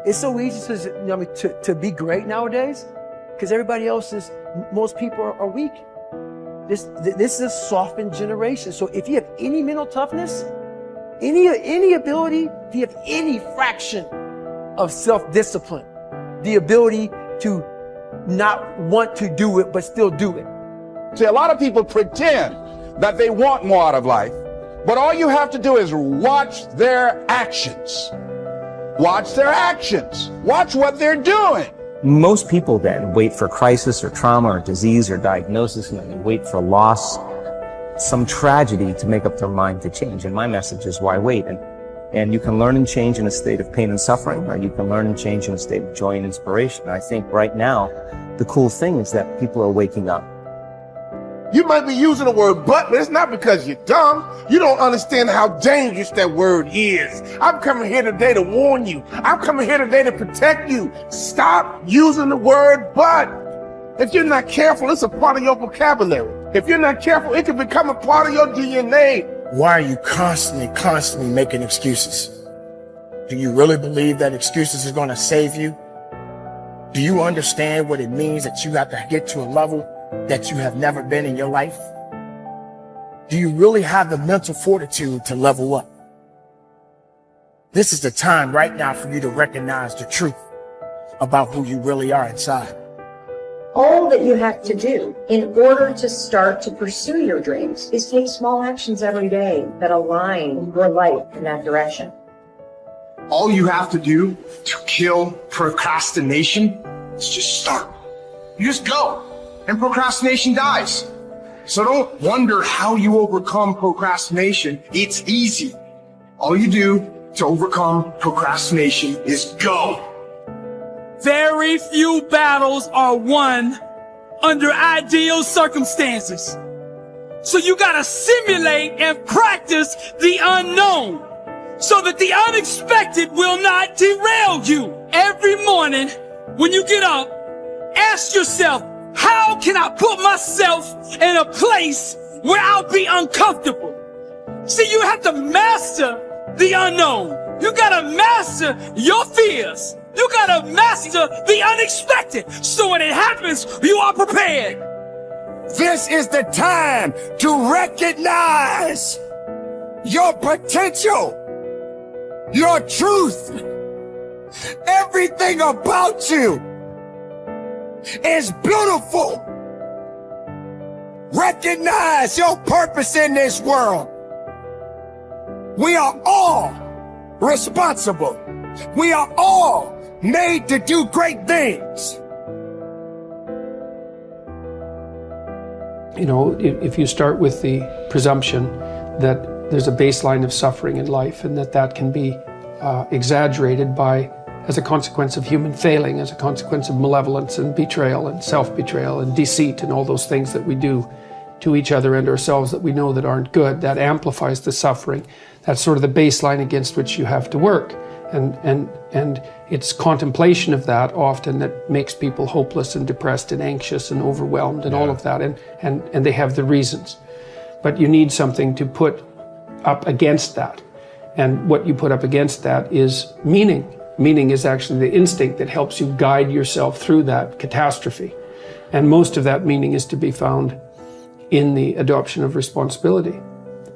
It's so easy to be great nowadays because most people are weak. This is a softened generation. So if you have any mental toughness, any ability, if you have any fraction of self-discipline, the ability to not want to do it but still do it. See, a lot of people pretend that they want more out of life, but all you have to do is watch their actions. Watch their actions. Watch what they're doing. Most people then wait for crisis or trauma or disease or diagnosis, and then they wait for loss, some tragedy to make up their mind to change. And my message is, why wait? And you can learn and change in a state of pain and suffering, or you can learn and change in a state of joy and inspiration. And I think right now, the cool thing is that people are waking up. You might be using the word but it's not because you're dumb. You don't understand how dangerous that word is. I'm coming here today to warn you. I'm coming here today to protect you. Stop using the word but. If you're not careful, it's a part of your vocabulary. If you're not careful, it can become a part of your DNA. Why are you constantly making excuses? Do you really believe that excuses are going to save you? Do you understand what it means that you have to get to a level that you have never been in your life? Do you really have the mental fortitude to level up? This is the time right now for you to recognize the truth about who you really are inside. All that you have to do in order to start to pursue your dreams is take small actions every day that align your life in that direction. All you have to do to kill procrastination is just start. You just go, and procrastination dies. So don't wonder how you overcome procrastination. It's easy. All you do to overcome procrastination is go. Very few battles are won under ideal circumstances. So you gotta simulate and practice the unknown so that the unexpected will not derail you. Every morning when you get up, ask yourself, how can I put myself in a place where I'll be uncomfortable? See, you have to master the unknown. You gotta master your fears. You gotta master the unexpected, so when it happens, you are prepared. This is the time to recognize your potential, your truth. Everything about you is beautiful. Recognize your purpose in this world. We are all responsible. We are all made to do great things. You know, if you start with the presumption that there's a baseline of suffering in life and that can be exaggerated as a consequence of human failing, as a consequence of malevolence and betrayal and self-betrayal and deceit and all those things that we do to each other and ourselves that we know that aren't good, that amplifies the suffering. That's sort of the baseline against which you have to work. And it's contemplation of that often that makes people hopeless and depressed and anxious and overwhelmed and all of that, and they have the reasons. But you need something to put up against that. And what you put up against that is meaning. Meaning is actually the instinct that helps you guide yourself through that catastrophe. And most of that meaning is to be found in the adoption of responsibility.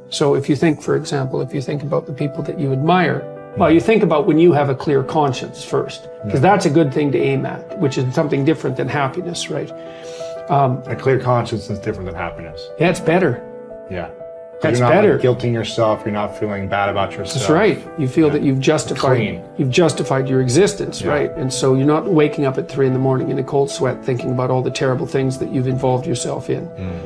So if you think, for example, if you think about the people that you admire, well, you think about when you have a clear conscience first, because that's a good thing to aim at, which is something different than happiness, right? A clear conscience is different than happiness. Yeah, it's better. Yeah. That's you're not better. Like guilting yourself. You're not feeling bad about yourself. That's right. You feel that you've justified your existence, right? And so you're not waking up at 3 a.m. in a cold sweat thinking about all the terrible things that you've involved yourself in.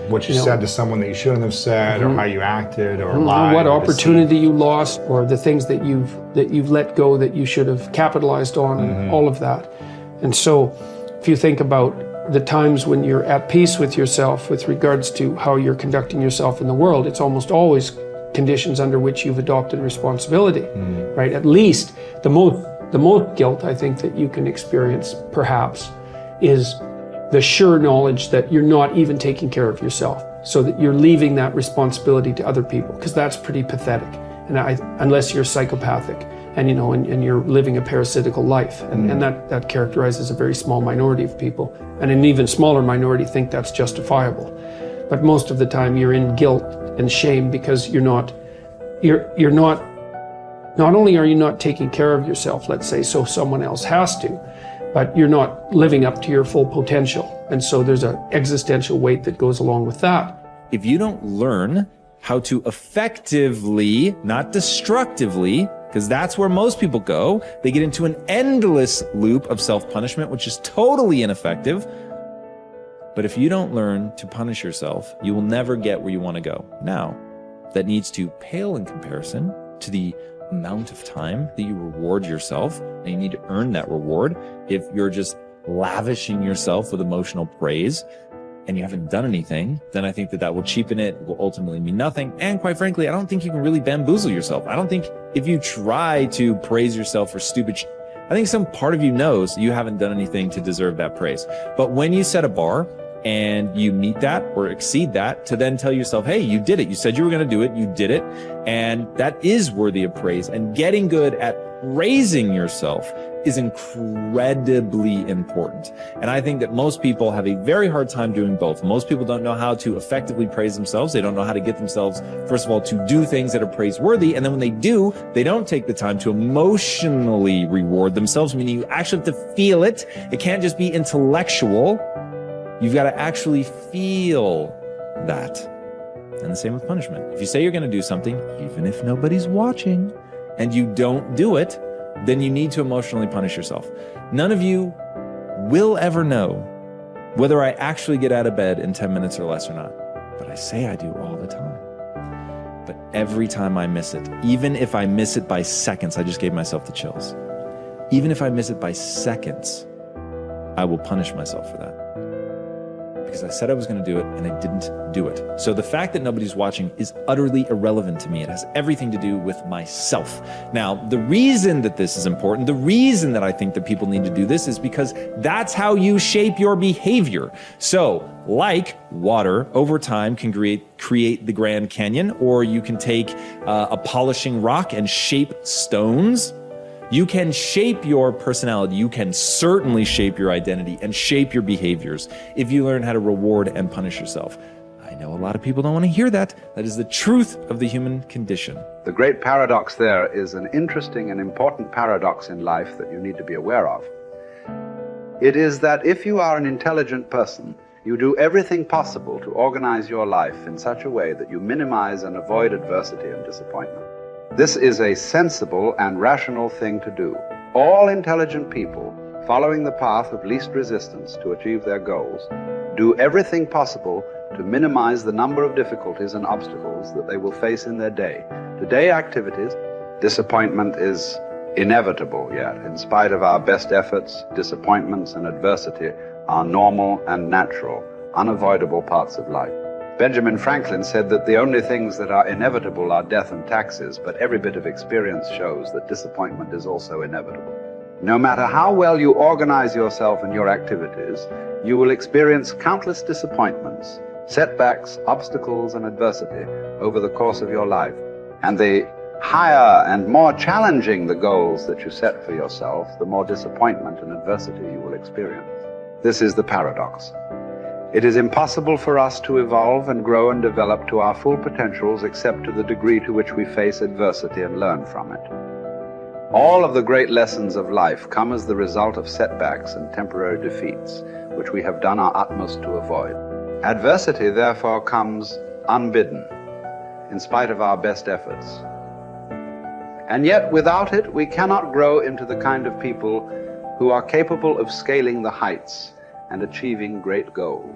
What you said to someone that you shouldn't have said, or how you acted, or lied. What opportunity you lost, or the things that you've let go that you should have capitalized on, and all of that. And so if you think about the times when you're at peace with yourself with regards to how you're conducting yourself in the world, it's almost always conditions under which you've adopted responsibility, right? At least the most guilt I think that you can experience perhaps is the sure knowledge that you're not even taking care of yourself, so that you're leaving that responsibility to other people, because that's pretty pathetic. And unless you're psychopathic. and you're living a parasitical life, and that characterizes a very small minority of people, and an even smaller minority think that's justifiable. But most of the time you're in guilt and shame because not only are you not taking care of yourself, let's say, so someone else has to, but you're not living up to your full potential. And so there's an existential weight that goes along with that. If you don't learn how to effectively, not destructively, because that's where most people go, they get into an endless loop of self-punishment, which is totally ineffective. But if you don't learn to punish yourself, you will never get where you want to go. Now, that needs to pale in comparison to the amount of time that you reward yourself, and you need to earn that reward. If you're just lavishing yourself with emotional praise and you haven't done anything, then I think that will cheapen it, will ultimately mean nothing. And quite frankly, I don't think you can really bamboozle yourself. I don't think if you try to praise yourself for stupid I think some part of you knows you haven't done anything to deserve that praise. But when you set a bar and you meet that or exceed that, to then tell yourself, hey, you did it. You said you were going to do it. You did it. And that is worthy of praise. And getting good at praising yourself is incredibly important. And I think that most people have a very hard time doing both. Most people don't know how to effectively praise themselves. They don't know how to get themselves, first of all, to do things that are praiseworthy. And then when they do, they don't take the time to emotionally reward themselves, meaning you actually have to feel it. It can't just be intellectual. You've got to actually feel that. And the same with punishment. If you say you're going to do something, even if nobody's watching, and you don't do it, then you need to emotionally punish yourself. None of you will ever know whether I actually get out of bed in 10 minutes or less or not. But I say I do all the time. But every time I miss it, even if I miss it by seconds, I just gave myself the chills. Even if I miss it by seconds, I will punish myself for that. Because I said I was going to do it and I didn't do it. So the fact that nobody's watching is utterly irrelevant to me. It has everything to do with myself. Now, the reason that this is important, the reason that I think that people need to do this is because that's how you shape your behavior. So, like water, over time can create the Grand Canyon, or you can take a polishing rock and shape stones. You can shape your personality. You can certainly shape your identity and shape your behaviors if you learn how to reward and punish yourself. I know a lot of people don't want to hear that. That is the truth of the human condition. The great paradox there is an interesting and important paradox in life that you need to be aware of. It is that if you are an intelligent person, you do everything possible to organize your life in such a way that you minimize and avoid adversity and disappointment. This is a sensible and rational thing to do. All intelligent people, following the path of least resistance to achieve their goals, do everything possible to minimize the number of difficulties and obstacles that they will face in their day. Today activities, disappointment is inevitable yet. In spite of our best efforts, disappointments and adversity are normal and natural, unavoidable parts of life. Benjamin Franklin said that the only things that are inevitable are death and taxes, but every bit of experience shows that disappointment is also inevitable. No matter how well you organize yourself and your activities, you will experience countless disappointments, setbacks, obstacles, and adversity over the course of your life. And the higher and more challenging the goals that you set for yourself, the more disappointment and adversity you will experience. This is the paradox. It is impossible for us to evolve and grow and develop to our full potentials except to the degree to which we face adversity and learn from it. All of the great lessons of life come as the result of setbacks and temporary defeats, which we have done our utmost to avoid. Adversity, therefore, comes unbidden, in spite of our best efforts. And yet, without it, we cannot grow into the kind of people who are capable of scaling the heights and achieving great goals.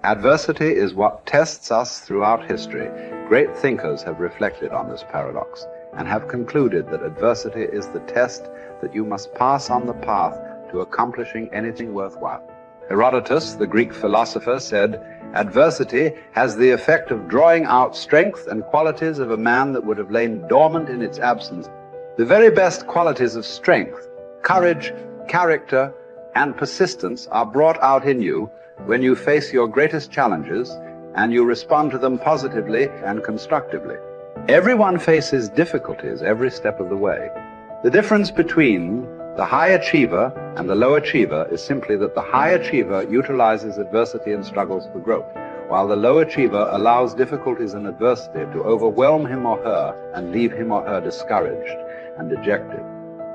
Adversity is what tests us throughout history. Great thinkers have reflected on this paradox and have concluded that adversity is the test that you must pass on the path to accomplishing anything worthwhile. Herodotus, the Greek philosopher, said, "Adversity has the effect of drawing out strength and qualities of a man that would have lain dormant in its absence." The very best qualities of strength, courage, character, and persistence are brought out in you when you face your greatest challenges and you respond to them positively and constructively. Everyone faces difficulties every step of the way. The difference between the high achiever and the low achiever is simply that the high achiever utilizes adversity and struggles for growth, while the low achiever allows difficulties and adversity to overwhelm him or her and leave him or her discouraged and dejected.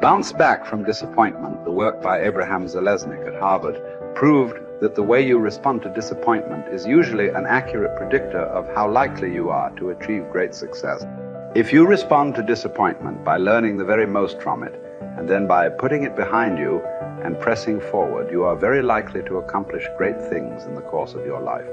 Bounce Back from Disappointment, the work by Abraham Zeleznik at Harvard, proved that the way you respond to disappointment is usually an accurate predictor of how likely you are to achieve great success. If you respond to disappointment by learning the very most from it, and then by putting it behind you and pressing forward, you are very likely to accomplish great things in the course of your life.